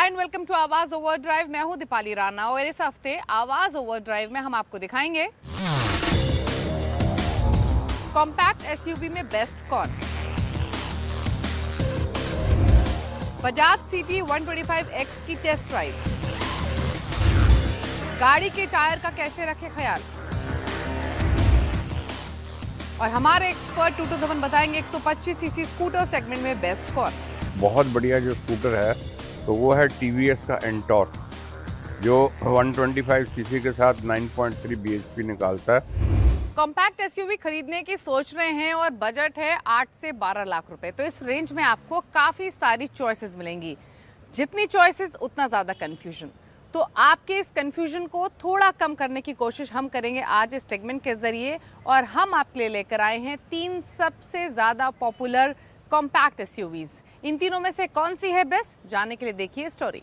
Hi and welcome to आवाज overdrive. मैं हूं दीपाली राणा और इस हफ्ते आवाज ओवरड्राइव में हम आपको दिखाएंगे कॉम्पैक्ट एसयूवी में बेस्ट कौन, बजाज सिटी 125X की टेस्ट ड्राइव, गाड़ी के टायर का कैसे रखें ख्याल, और हमारे एक्सपर्ट 2 बताएंगे 125 सीसी स्कूटर सेगमेंट में बेस्ट कौन। बहुत बढ़िया जो स्कूटर है तो वो है TVS का एंटॉर्क जो 125 सीसी के साथ 9.3 bhp निकालता है। कॉम्पैक्ट एसयूवी खरीदने की सोच रहे हैं और बजट है 8 से 12 लाख रुपए, तो इस रेंज में आपको काफ़ी सारी चॉइसेस मिलेंगी। जितनी चॉइसेस उतना ज़्यादा कंफ्यूजन। तो आपके इस कंफ्यूजन को थोड़ा कम करने की कोशिश हम करेंगे आज इस सेगमेंट के ज़रिए, और हम आपके लिए लेकर आए हैं 3 सबसे ज़्यादा पॉपुलर कॉम्पैक्ट एसयूवीज़। इन तीनों में से कौन सी है बेस्ट, जानने के लिए देखिए story.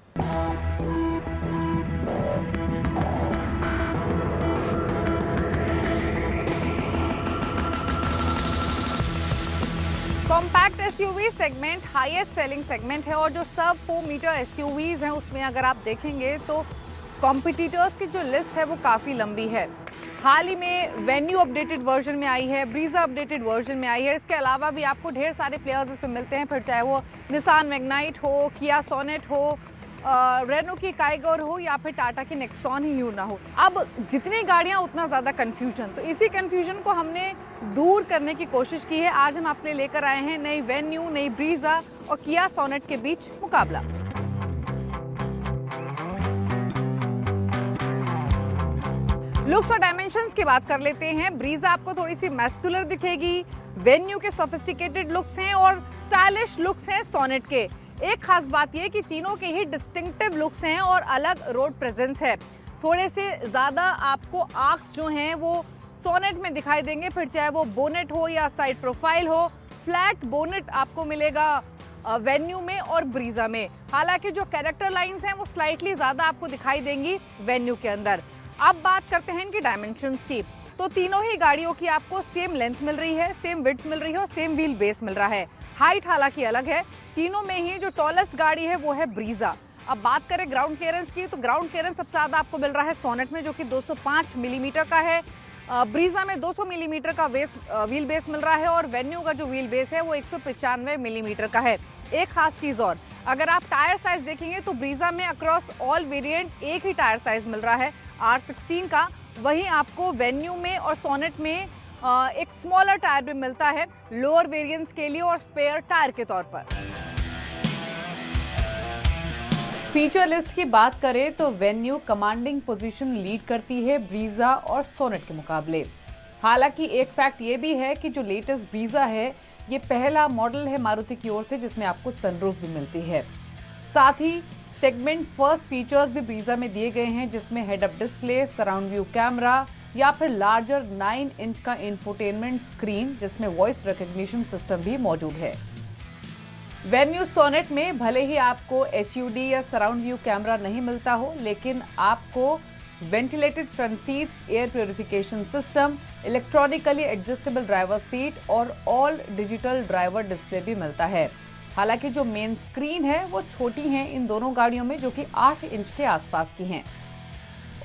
Compact SUV segment highest selling segment है, और जो सब 4 मीटर एसयूवीज हैं उसमें अगर आप देखेंगे तो कॉम्पिटिटर्स की जो लिस्ट है वो काफ़ी लंबी है। हाल ही में वेन्यू अपडेटेड वर्जन में आई है, ब्रीजा अपडेटेड वर्जन में आई है। इसके अलावा भी आपको ढेर सारे प्लेयर्स इसमें मिलते हैं, फिर चाहे वो निसान मैग्नाइट हो, किया सोनेट हो, रेनो की काइगर हो या फिर टाटा की नेक्सॉन ही क्यों ना हो। अब जितनी गाड़ियां उतना ज़्यादा कन्फ्यूजन, तो इसी कन्फ्यूजन को हमने दूर करने की कोशिश की है। आज हम आपके लेकर आए हैं नई वेन्यू, नई ब्रीजा और किया सोनेट के बीच मुकाबला। लुक्स और डायमेंशंस की बात कर लेते हैं। ब्रीजा आपको थोड़ी सी मैस्कुलर दिखेगी, वेन्यू के सोफिस्टिकेटेड लुक्स हैं और स्टाइलिश लुक्स हैं सोनेट के। एक खास बात यह कि तीनों के ही डिस्टिंक्टिव लुक्स हैं और अलग रोड प्रेजेंस है। थोड़े से ज़्यादा आपको आर्क्स जो हैं वो सोनेट में दिखाई देंगे, फिर चाहे वो बोनेट हो या साइड प्रोफाइल हो। फ्लैट बोनेट आपको मिलेगा वेन्यू में और ब्रीजा में। हालांकि जो कैरेक्टर लाइंस हैं वो स्लाइटली ज़्यादा आपको दिखाई देंगी वेन्यू के अंदर। अब बात करते हैं इनकी डायमेंशंस की, तो तीनों ही गाड़ियों की आपको सेम लेंथ मिल रही है, सेम विड्थ मिल रही है और सेम व्हील बेस मिल रहा है। हाइट हालांकि अलग है। तीनों में ही जो टॉलेस्ट गाड़ी है वो है ब्रीजा। अब बात करें ग्राउंड क्लियरेंस की, तो ग्राउंड क्लियरेंस सबसे ज़्यादा आपको मिल रहा है सोनेट में, जो कि 205 मिलीमीटर का है। ब्रीजा में 200 मिलीमीटर का व्हील बेस मिल रहा है, और वेन्यू का जो व्हील बेस है वो 195 मिलीमीटर का है। एक खास चीज़ और, अगर आप टायर साइज देखेंगे तो ब्रीजा में अक्रॉस ऑल वेरिएंट एक ही टायर साइज मिल रहा है, R16 का। वहीं आपको वेन्यू में और सोनेट में एक स्मॉलर टायर भी मिलता है लोअर वेरिएंट्स के लिए और स्पेयर टायर के तौर पर। फीचर लिस्ट की बात करें तो वेन्यू कमांडिंग पोजीशन लीड करती है ब्रीजा और सोनेट के मुकाबले। हालांकि एक फैक्ट ये भी है कि जो लेटेस्ट ब्रीजा है ये पहला मॉडल है मारुति की ओर से जिसमें आपको सनरूफ भी मिलती है। साथ ही सेगमेंट फर्स्ट फीचर्स भी ब्रीजा में दिए गए हैं, जिसमें head up display, surround view camera या फिर लार्जर 9 इंच का इंफोटेनमेंट स्क्रीन जिसमें वॉइस रिकग्निशन सिस्टम भी मौजूद है। वेन्यू सोनेट में भले ही आपको HUD या सराउंड व्यू कैमरा नहीं मिलता हो, लेकिन आपको ventilated front seat, air purification system, electronically adjustable driver seat और ऑल डिजिटल ड्राइवर डिस्प्ले भी मिलता है। हालांकि जो मेन स्क्रीन है वो छोटी है इन दोनों गाड़ियों में, जो कि 8 इंच के आसपास की हैं।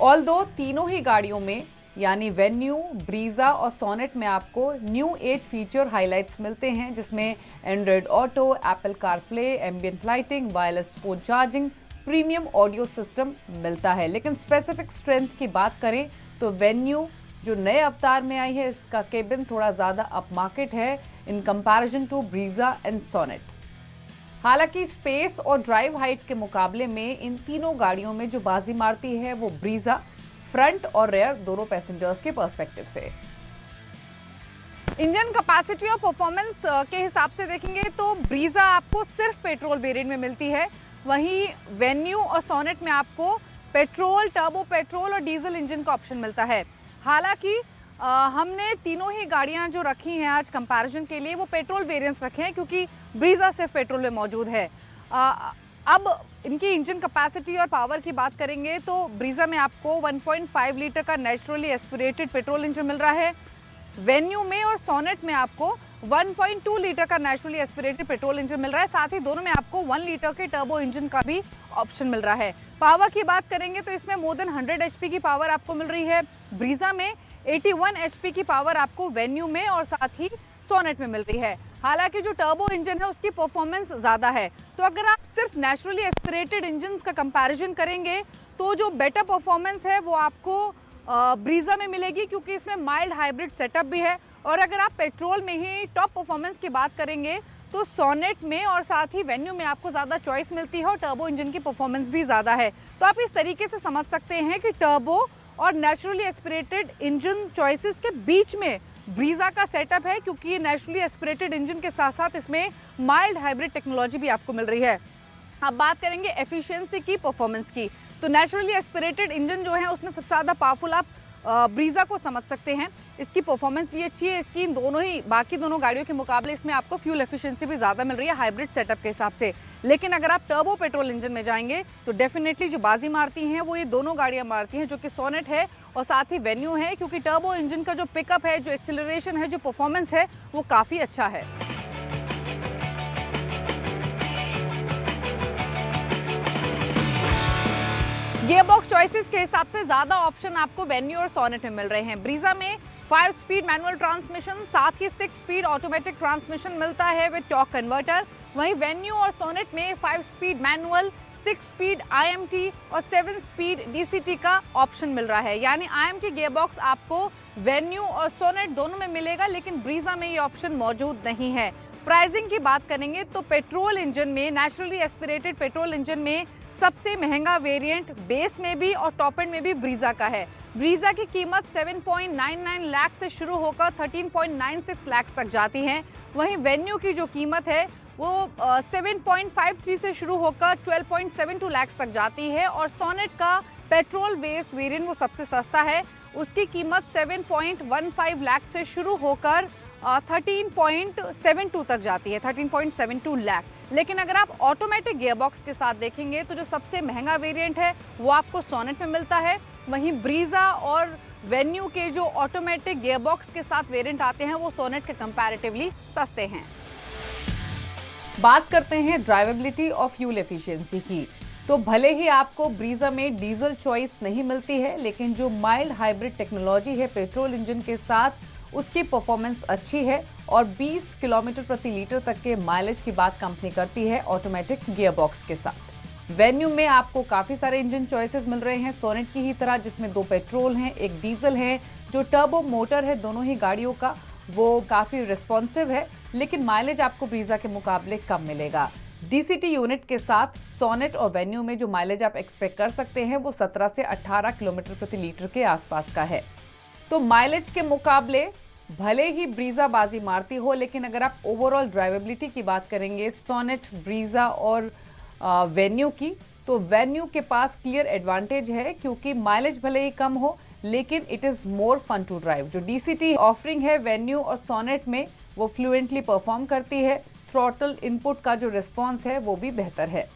ऑल्दो तीनों ही गाड़ियों में यानी वेन्यू, ब्रीजा और सोनेट में आपको न्यू एज फीचर हाइलाइट्स मिलते हैं, जिसमें Android auto, Apple CarPlay, ambient lighting, wireless phone charging, premium audio system मिलता है। लेकिन स्पेसिफिक स्ट्रेंथ की बात करें तो वेन्यू जो नए अवतार में आई है इसका केबिन थोड़ा ज़्यादा अप मार्केट है in comparison to Brezza and Sonet. हालांकि स्पेस और ड्राइव हाइट के मुकाबले में इन तीनों गाड़ियों में जो बाजी मारती है वो ब्रीजा, फ्रंट और रेयर दोनों पैसेंजर्स के पर्सपेक्टिव से। इंजन कैपेसिटी और परफॉर्मेंस के हिसाब से देखेंगे तो ब्रीजा आपको सिर्फ पेट्रोल वेरिएंट में मिलती है, वहीं वेन्यू और सोनेट में आपको पेट्रोल, टर्बो पेट्रोल और डीजल इंजन का ऑप्शन मिलता है। हालांकि हमने तीनों ही गाड़ियां जो रखी हैं आज कंपैरिजन के लिए वो पेट्रोल वेरिएंट्स रखे हैं, क्योंकि ब्रीजा सिर्फ पेट्रोल में मौजूद है। अब इनकी इंजन कैपेसिटी और पावर की बात करेंगे तो ब्रीजा में आपको 1.5 लीटर का नेचुरली एस्पिरेटेड पेट्रोल इंजन मिल रहा है, वेन्यू में और सोनेट में आपको 1.2 लीटर का नेचुरली एस्पिरेटेड पेट्रोल इंजन मिल रहा है, साथ ही दोनों में आपको 1 लीटर के टर्बो इंजन का भी ऑप्शन मिल रहा है। पावर की बात करेंगे तो इसमें मोर देन 100 एचपी की पावर आपको मिल रही है। ब्रीजा में 81 एचपी की पावर आपको वेन्यू में और साथ ही सोनेट में मिल रही है। हालांकि जो टर्बो इंजन है उसकी परफॉर्मेंस ज़्यादा है, तो अगर आप सिर्फ नेचुरली एस्पिरेटेड इंजन का कंपैरिजन करेंगे तो जो बेटर परफॉर्मेंस है वो आपको ब्रीजा में मिलेगी, क्योंकि इसमें माइल्ड हाइब्रिड सेटअप भी है। और अगर आप पेट्रोल में ही टॉप परफॉर्मेंस की बात करेंगे तो सोनेट में और साथ ही वेन्यू में आपको ज़्यादा चॉइस मिलती है और टर्बो इंजन की परफॉर्मेंस भी ज़्यादा है। तो आप इस तरीके से समझ सकते हैं कि टर्बो और नेचुरली एस्पिरेटेड इंजन चॉइसेस के बीच में ब्रीजा का सेटअप है, क्योंकि ये नेचुरली एस्पिरेटेड इंजन के साथ साथ इसमें माइल्ड हाइब्रिड टेक्नोलॉजी भी आपको मिल रही है। अब बात करेंगे एफिशिएंसी की, परफॉर्मेंस की, तो नेचुरली एस्पिरेटेड इंजन जो है उसमें सबसे ज़्यादा पावरफुल आप ब्रीजा को समझ सकते हैं। इसकी परफॉर्मेंस भी अच्छी है, इसकी दोनों ही बाकी दोनों गाड़ियों के मुकाबले इसमें आपको फ्यूल एफिशिएंसी भी ज़्यादा मिल रही है हाइब्रिड सेटअप के हिसाब से। लेकिन अगर आप टर्बो पेट्रोल इंजन में जाएंगे तो डेफिनेटली जो बाजी मारती हैं वो ये दोनों गाड़ियाँ मारती हैं, जो कि सोनेट है और साथ ही वेन्यू है, क्योंकि टर्बो इंजन का जो पिकअप है, जो एक्सेलरेशन है, जो परफॉर्मेंस है वो काफ़ी अच्छा है। गियरबॉक्स चॉइसेस के हिसाब से ज़्यादा ऑप्शन आपको वेन्यू और सोनेट में मिल रहे हैं। ब्रीजा में 5 स्पीड मैनुअल ट्रांसमिशन, साथ ही 6 स्पीड ऑटोमेटिक ट्रांसमिशन मिलता है विद टॉर्क कन्वर्टर। वहीं वेन्यू और सोनेट में 5 स्पीड मैनुअल, 6 स्पीड IMT और 7 स्पीड DCT का ऑप्शन मिल रहा है। यानी IMT गियरबॉक्स आपको वेन्यू और सोनेट दोनों में मिलेगा, लेकिन ब्रीजा में ये ऑप्शन मौजूद नहीं है। प्राइसिंग की बात करेंगे तो पेट्रोल इंजन में, नेचुरली एस्पिरेटेड पेट्रोल इंजन में सबसे महंगा वेरिएंट बेस में भी और टॉप एंड में भी ब्रीजा का है। ब्रीजा की कीमत 7.99 लाख से शुरू होकर 13.96 लाख तक जाती है। वहीं वेन्यू की जो कीमत है वो 7.53 से शुरू होकर 12.72 लाख तक जाती है। और सोनेट का पेट्रोल बेस वेरिएंट वो सबसे सस्ता है, उसकी कीमत 7.15 लाख से शुरू होकर 13.72 तक जाती है, 13.72 लाख। लेकिन अगर आप ऑटोमेटिक गियरबॉक्स के साथ देखेंगे तो जो सबसे महंगा वेरिएंट है वो आपको सोनेट में मिलता है। वहीं ब्रीजा और वेन्यू के जो ऑटोमेटिक गियरबॉक्स के साथ वेरिएंट आते हैं वो सोनेट के कंपैरेटिवली सस्ते हैं। बात करते हैं ड्राइवेबिलिटी और फ्यूल एफिशिएंसी की, तो भले ही आपको ब्रीजा में डीजल चॉइस नहीं मिलती है, लेकिन जो माइल्ड हाइब्रिड टेक्नोलॉजी है पेट्रोल इंजन के साथ उसकी परफॉर्मेंस अच्छी है और 20 किलोमीटर प्रति लीटर तक के माइलेज की बात कंपनी करती है ऑटोमेटिक गियरबॉक्स के साथ। वेन्यू में आपको काफ़ी सारे इंजन चॉइसेस मिल रहे हैं सोनेट की ही तरह, जिसमें 2 पेट्रोल हैं, 1 डीजल है। जो टर्बो मोटर है दोनों ही गाड़ियों का वो काफ़ी रिस्पॉन्सिव है, लेकिन माइलेज आपको ब्रीजा के मुकाबले कम मिलेगा। DCT यूनिट के साथ सोनेट और वेन्यू में जो माइलेज आप एक्सपेक्ट कर सकते हैं वो 17 से 18 किलोमीटर प्रति लीटर के आसपास का है। तो माइलेज के मुकाबले भले ही ब्रीजा बाजी मारती हो, लेकिन अगर आप ओवरऑल ड्राइवेबिलिटी की बात करेंगे सोनेट, ब्रीजा और वेन्यू की, तो वेन्यू के पास क्लियर एडवांटेज है, क्योंकि माइलेज भले ही कम हो लेकिन it is more fun to drive. जो DCT ऑफरिंग है वेन्यू और सोनेट में वो फ्लुएंटली परफॉर्म करती है। थ्रॉटल इनपुट का जो रिस्पॉन्स है वो भी बेहतर है।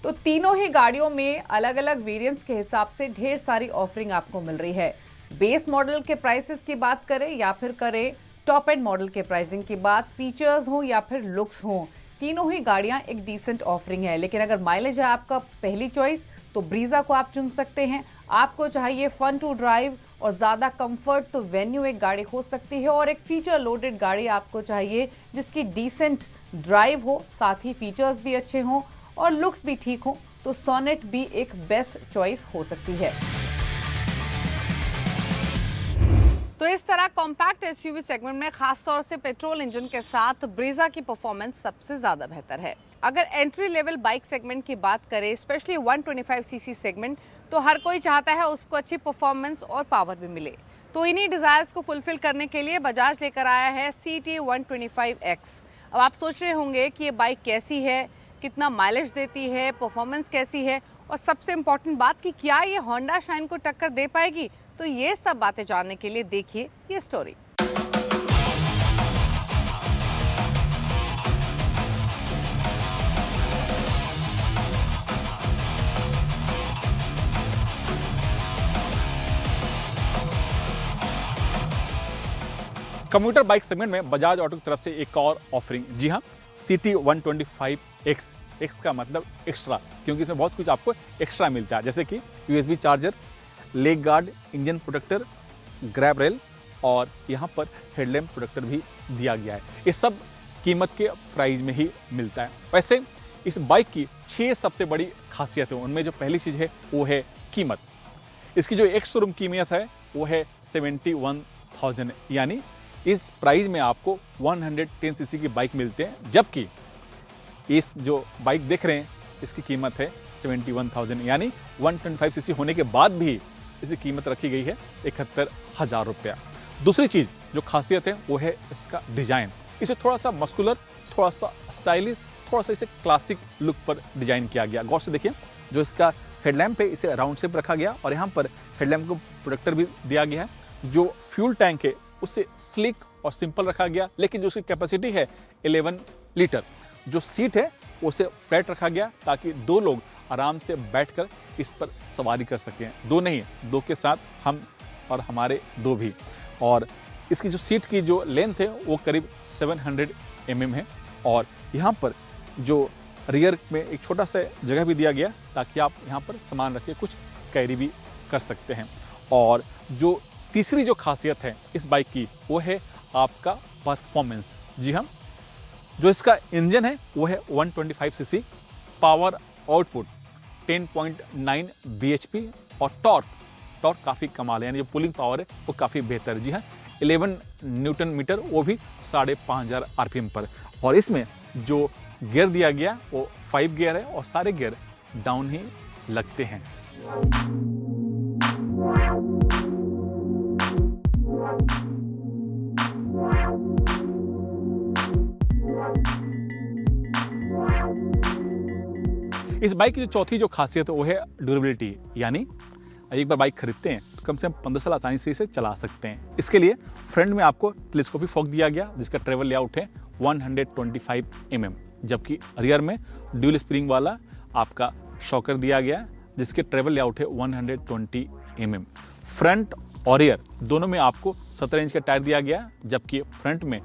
तो तीनों ही गाड़ियों में अलग अलग वेरिएंट्स के हिसाब से ढेर सारी ऑफरिंग आपको मिल रही है। बेस मॉडल के प्राइसेस की बात करें या फिर करें टॉप एंड मॉडल के प्राइसिंग की बात, फीचर्स हो या फिर लुक्स हो, तीनों ही गाड़ियां एक डिसेंट ऑफरिंग है। लेकिन अगर माइलेज है आपका पहली चॉइस तो ब्रीजा को आप चुन सकते हैं। आपको चाहिए फन टू ड्राइव और ज़्यादा कंफर्ट तो वेन्यू एक गाड़ी हो सकती है, और एक फीचर लोडेड गाड़ी आपको चाहिए जिसकी डिसेंट ड्राइव हो, साथ ही फीचर्स भी अच्छे हों और लुक्स भी ठीक हों, तो सोनेट भी एक बेस्ट चॉइस हो सकती है। तो इस तरह कॉम्पैक्ट SUV सेगमेंट में खास तौर से पेट्रोल इंजन के साथ ब्रीजा की परफॉर्मेंस सबसे ज़्यादा बेहतर है। अगर एंट्री लेवल बाइक सेगमेंट की बात करें, स्पेशली 125cc सेगमेंट, तो हर कोई चाहता है उसको अच्छी परफॉर्मेंस और पावर भी मिले। तो इन्हीं डिज़ायर्स को फुलफिल करने के लिए बजाज लेकर आया है CT 125X। अब आप सोच रहे होंगे कि ये बाइक कैसी है, कितना माइलेज देती है, परफॉर्मेंस कैसी है, और सबसे इम्पॉर्टेंट बात कि क्या ये होंडा शाइन को टक्कर दे पाएगी। तो ये सब बातें जानने के लिए देखिए ये स्टोरी। कम्यूटर बाइक सेगमेंट में बजाज ऑटो की तरफ से एक और ऑफरिंग, जी हाँ, CT 125X। एक्स का मतलब एक्स्ट्रा, क्योंकि इसमें बहुत कुछ आपको एक्स्ट्रा मिलता है, जैसे कि USB charger, leg guard, engine protector, grab rail और यहाँ पर हेडलैम्प प्रोटेक्टर भी दिया गया है। ये सब कीमत के प्राइस में ही मिलता है। वैसे इस बाइक की 6 सबसे बड़ी खासियत है, उनमें जो पहली चीज़ है वो है कीमत। इसकी जो एक शोरूम कीमत है वो है 71,000, यानी इस प्राइस में आपको 110 सीसी की बाइक मिलते हैं, जबकि इस जो बाइक देख रहे हैं इसकी कीमत है 71,000, यानी 125 सीसी होने के बाद भी इसकी कीमत रखी गई है 71,000 रुपया। दूसरी चीज़ जो खासियत है वो है इसका डिज़ाइन। इसे थोड़ा सा मस्कुलर, थोड़ा सा स्टाइलिश, थोड़ा सा इसे क्लासिक लुक पर डिजाइन किया गया। गौर से देखिए, जो इसका हेडलैम्प है इसे राउंड शेप रखा गया और यहाँ पर हेडलैम्प को प्रोटेक्टर भी दिया गया है। जो फ्यूल टैंक है उसे स्लिक और सिंपल रखा गया, लेकिन जो उसकी कैपेसिटी है 11 लीटर। जो सीट है उसे फ्लैट रखा गया ताकि 2 लोग आराम से बैठकर इस पर सवारी कर सकें। 2 नहीं, 2 के साथ हम और हमारे 2 भी। और इसकी जो सीट की जो लेंथ है वो करीब 700 mm है और यहाँ पर जो रियर में एक छोटा सा जगह भी दिया गया ताकि आप यहाँ पर सामान रख के कुछ कैरी भी कर सकते हैं। और जो तीसरी जो खासियत है इस बाइक की वो है आपका परफॉर्मेंस। जी हाँ, जो इसका इंजन है वो है 125 सीसी, पावर आउटपुट 10.9 bhp और टॉर्क काफ़ी कमाल है, यानी जो पुलिंग पावर है वो काफ़ी बेहतर है। जी हाँ, 11 न्यूटन मीटर, वो भी 5,500 RPM पर। और इसमें जो गियर दिया गया वो 5 गियर है और सारे गियर डाउन ही लगते हैं। इस बाइक की जो चौथी जो खासियत है वो है ड्यूरेबिलिटी, यानी एक बार बाइक खरीदते हैं तो कम से कम 15 साल आसानी से इसे चला सकते हैं। इसके लिए फ्रंट में आपको टेलीस्कोपिक फॉग दिया गया जिसका ट्रेवल लेआउट है 125 mm, जबकि रियर में ड्यूल स्प्रिंग वाला आपका शॉकर दिया गया जिसके ट्रेवल लेआउट है 120 mm। फ्रंट और रियर दोनों में आपको 17 इंच का टायर दिया गया, जबकि फ्रंट में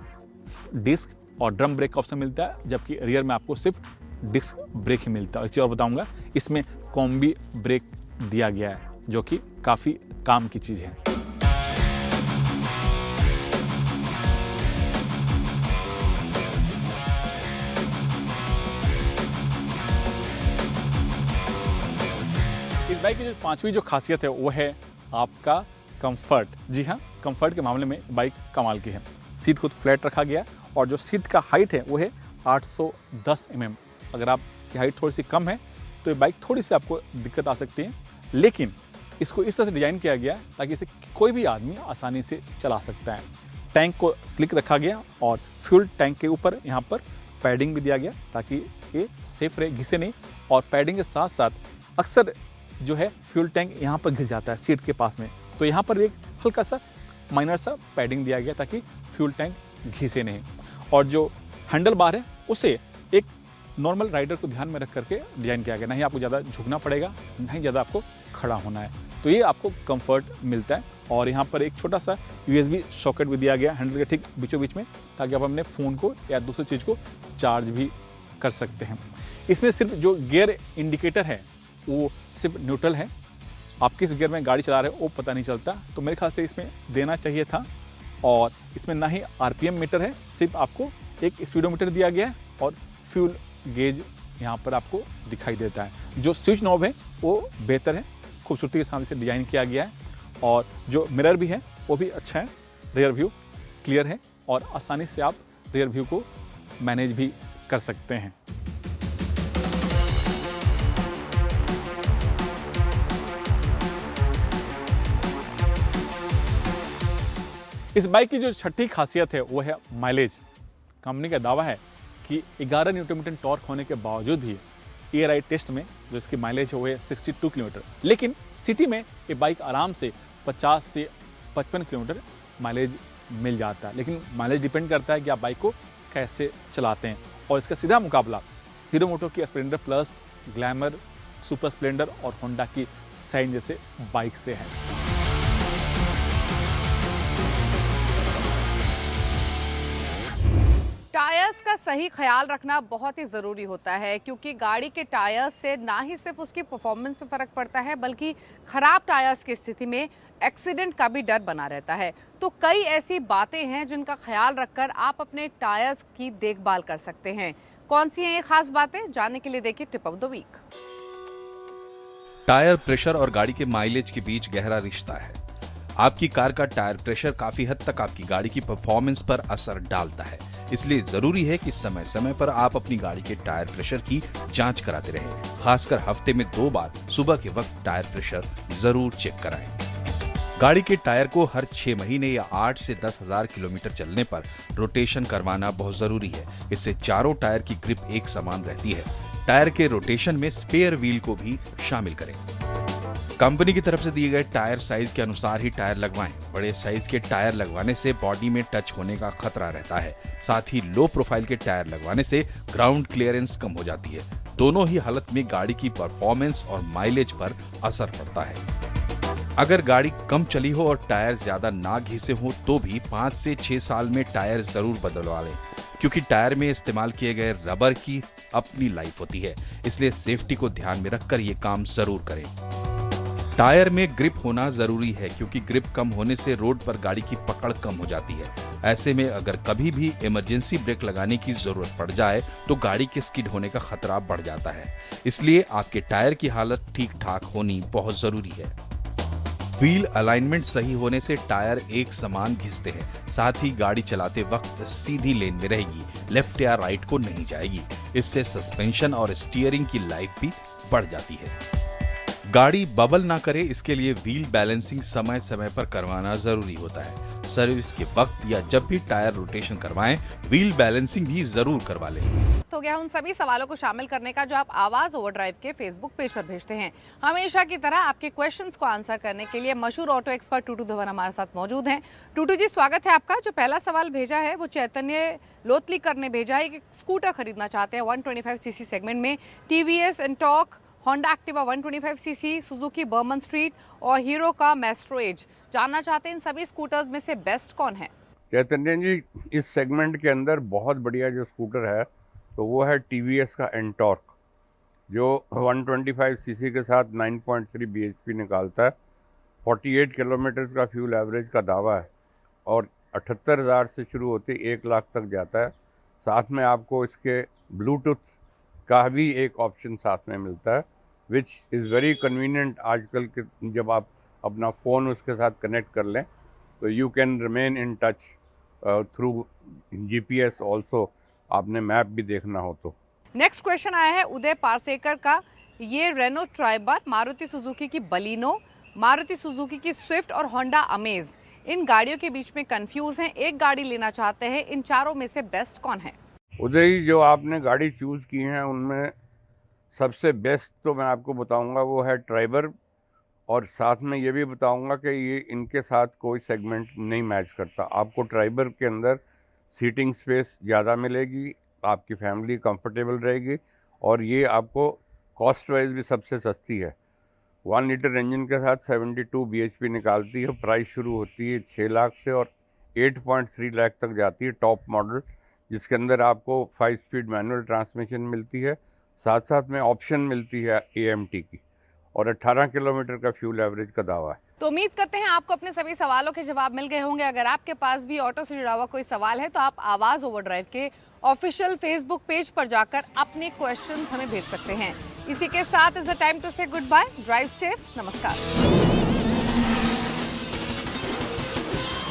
डिस्क और ड्रम ब्रेक का ऑप्शन मिलता है, जबकि रियर में आपको सिर्फ डिस्क ब्रेक ही मिलता है। एक चीज़ और बताऊंगा, इसमें कॉम्बी ब्रेक दिया गया है जो कि काफ़ी काम की चीज़ है। इस बाइक की जो पांचवी जो खासियत है वो है आपका कंफर्ट। जी हाँ, कंफर्ट के मामले में बाइक कमाल की है। सीट को फ्लैट रखा गया और जो सीट का हाइट है वो है 810 mm। अगर आपकी हाइट थोड़ी सी कम है तो ये बाइक थोड़ी सी आपको दिक्कत आ सकती है, लेकिन इसको इस तरह से डिज़ाइन किया गया ताकि इसे कोई भी आदमी आसानी से चला सकता है। टैंक को स्लिक रखा गया और फ्यूल टैंक के ऊपर यहाँ पर पैडिंग भी दिया गया ताकि ये सेफ रहे, घिसे नहीं। और पैडिंग के साथ साथ अक्सर जो है फ्यूल टैंक यहाँ पर घिस जाता है सीट के पास में, तो यहाँ पर एक हल्का सा माइनर सा पैडिंग दिया गया ताकि फ्यूल टैंक घिसे नहीं। और जो हैंडल बार है उसे एक नॉर्मल राइडर को ध्यान में रख करके डिज़ाइन किया गया, नहीं आपको ज़्यादा झुकना पड़ेगा, नहीं ज़्यादा आपको खड़ा होना है, तो ये आपको कंफर्ट मिलता है। और यहाँ पर एक छोटा सा USB सॉकेट भी दिया गया हैंडल के ठीक बीचों बीच में ताकि आप अपने फ़ोन को या दूसरी चीज़ को चार्ज भी कर सकते हैं। इसमें सिर्फ जो गियर इंडिकेटर है वो सिर्फ न्यूट्रल है, आप किस गियर में गाड़ी चला रहे हो वो पता नहीं चलता, तो मेरे ख्याल से इसमें देना चाहिए था। और इसमें ना ही RPM मीटर है, सिर्फ आपको एक स्पीडोमीटर दिया गया है और फ्यूल गेज यहाँ पर आपको दिखाई देता है। जो स्विच नॉब है वो बेहतर है, खूबसूरती के साथ इसे डिज़ाइन किया गया है। और जो मिरर भी है वो भी अच्छा है, रियर व्यू क्लियर है और आसानी से आप रियर व्यू को मैनेज भी कर सकते हैं। इस बाइक की जो छठी खासियत है वो है माइलेज। कंपनी का दावा है कि 11 न्यूटन मीटर टॉर्क होने के बावजूद भी ARAI टेस्ट में जो इसकी माइलेज है वो है 62 किलोमीटर, लेकिन सिटी में ये बाइक आराम से 50 से 55 किलोमीटर माइलेज मिल जाता है। लेकिन माइलेज डिपेंड करता है कि आप बाइक को कैसे चलाते हैं। और इसका सीधा मुकाबला हीरो मोटो की Splendor plus, glamour, super Splendor और होंडा की साइन जैसे बाइक से है। टायर्स का सही ख्याल रखना बहुत ही ज़रूरी होता है, क्योंकि गाड़ी के टायर्स से ना ही सिर्फ उसकी परफॉर्मेंस पे फ़र्क पड़ता है, बल्कि ख़राब टायर्स की स्थिति में एक्सीडेंट का भी डर बना रहता है। तो कई ऐसी बातें हैं जिनका ख्याल रखकर आप अपने टायर्स की देखभाल कर सकते हैं। कौन सी हैं ये खास बातें, जानने के लिए देखिए tip of the week. Tyre pressure और गाड़ी के माइलेज के बीच गहरा रिश्ता है। आपकी कार का टायर प्रेशर काफी हद तक आपकी गाड़ी की परफॉर्मेंस पर असर डालता है, इसलिए जरूरी है कि समय समय पर आप अपनी गाड़ी के टायर प्रेशर की जांच कराते रहें। खासकर हफ्ते में 2 बार सुबह के वक्त टायर प्रेशर जरूर चेक कराएं। गाड़ी के टायर को हर 6 महीने या 8 से 10,000 किलोमीटर चलने पर रोटेशन करवाना बहुत जरूरी है। इससे चारों टायर की ग्रिप एक समान रहती है। टायर के रोटेशन में स्पेयर व्हील को भी शामिल करें। कंपनी की तरफ से दिए गए टायर साइज के अनुसार ही टायर लगवाएं। बड़े साइज के टायर लगवाने से बॉडी में टच होने का खतरा रहता है। साथ ही लो प्रोफाइल के टायर लगवाने से ग्राउंड क्लियरेंस कम हो जाती है। दोनों ही हालत में गाड़ी की परफॉर्मेंस और माइलेज पर असर पड़ता है। अगर गाड़ी कम चली हो और टायर ज्यादा ना घिसे हो तो भी 5 से 6 साल में टायर जरूर बदलवा लें, क्योंकि टायर में इस्तेमाल किए गए रबर की अपनी लाइफ होती है। इसलिए सेफ्टी को ध्यान में रखकर ये काम जरूर करें। टायर में ग्रिप होना जरूरी है, क्योंकि ग्रिप कम होने से रोड पर गाड़ी की पकड़ कम हो जाती है। ऐसे में अगर कभी भी इमरजेंसी ब्रेक लगाने की जरूरत पड़ जाए तो गाड़ी के स्किड होने का खतरा बढ़ जाता है। इसलिए आपके टायर की हालत ठीक ठाक होनी बहुत जरूरी है। व्हील अलाइनमेंट सही होने से टायर एक समान घिसते हैं। साथ ही गाड़ी चलाते वक्त सीधी लेन में रहेगी, लेफ्ट या राइट को नहीं जाएगी। इससे सस्पेंशन और स्टीयरिंग की लाइफ भी बढ़ जाती है। गाड़ी बबल ना करे, इसके लिए व्हील बैलेंसिंग समय समय पर करवाना जरूरी होता है। सर्विस के वक्त या जब भी टायर रोटेशन करवाएं, व्हील बैलेंसिंग भी जरूर करवा लें। तो क्या उन सभी सवालों को शामिल करने का जो आप आवाज ओवरड्राइव के फेसबुक पेज पर भेजते हैं। हमेशा की तरह आपके क्वेश्चंस को आंसर करने के लिए मशहूर ऑटो एक्सपर्ट टूटू धवन हमारे साथ मौजूद हैं। टूटू जी, स्वागत है आपका। जो पहला सवाल भेजा है वो चैतन्य लोतलीकर ने भेजा है। एक स्कूटर खरीदना चाहते हैं 125 सीसी सेगमेंट में, TVS Ntorq, Honda Activa 125 cc, Suzuki Burgman Street और हीरो का मैस्ट्रो एज। जानना चाहते हैं इन सभी स्कूटर्स में से बेस्ट कौन है। चैतन्य जी, इस सेगमेंट के अंदर बहुत बढ़िया जो स्कूटर है तो वो है टीवीएस का एंटॉर्क, जो 125 सीसी के साथ 9.3 bhp निकालता है। 48 किलोमीटर का फ्यूल एवरेज का दावा है और 78,000 से शुरू होते 1 लाख तक जाता है। साथ में आपको इसके ब्लूटूथ का भी एक ऑप्शन साथ में मिलता है, विच इज़ वेरी कन्वीनियंट। आजकल के जब आप अपना फ़ोन उसके साथ कनेक्ट कर लें तो you can remain in touch through GPS also, आपने मैप भी देखना हो तो। नेक्स्ट क्वेश्चन आया है उदय पारसेकर का। ये रेनो ट्राइबर, मारुति सुजुकी की बलिनो, मारुति सुजुकी की स्विफ्ट और होंडा अमेज, इन गाड़ियों के बीच में कंफ्यूज हैं। एक गाड़ी लेना चाहते हैं, इन चारों में से बेस्ट कौन है। उदय, जो आपने गाड़ी चूज़ की है उनमें सबसे बेस्ट तो मैं आपको बताऊंगा वो है ट्राइबर, और साथ में ये भी बताऊंगा कि ये इनके साथ कोई सेगमेंट नहीं मैच करता। आपको ट्राइबर के अंदर सीटिंग स्पेस ज़्यादा मिलेगी, आपकी फैमिली कंफर्टेबल रहेगी, और ये आपको कॉस्ट वाइज भी सबसे सस्ती है। 1 लीटर इंजन के साथ 72 bhp निकालती है। प्राइस शुरू होती है 6 लाख से और 8.3 लाख तक जाती है टॉप मॉडल, जिसके अंदर आपको 5 स्पीड मैनुअल ट्रांसमिशन मिलती है। साथ साथ में ऑप्शन मिलती है AMT की, और 18 किलोमीटर का फ्यूल एवरेज का दावा है। तो उम्मीद करते हैं आपको अपने सभी सवालों के जवाब मिल गए होंगे। अगर आपके पास भी ऑटो से जुड़ा हुआ कोई सवाल है तो आप आवाज ओवरड्राइव के ऑफिशियल फेसबुक पेज पर जाकर अपने क्वेश्चंस हमें भेज सकते हैं। इसी के साथ इज द टाइम टू से गुड बाय। Drive safe. नमस्कार।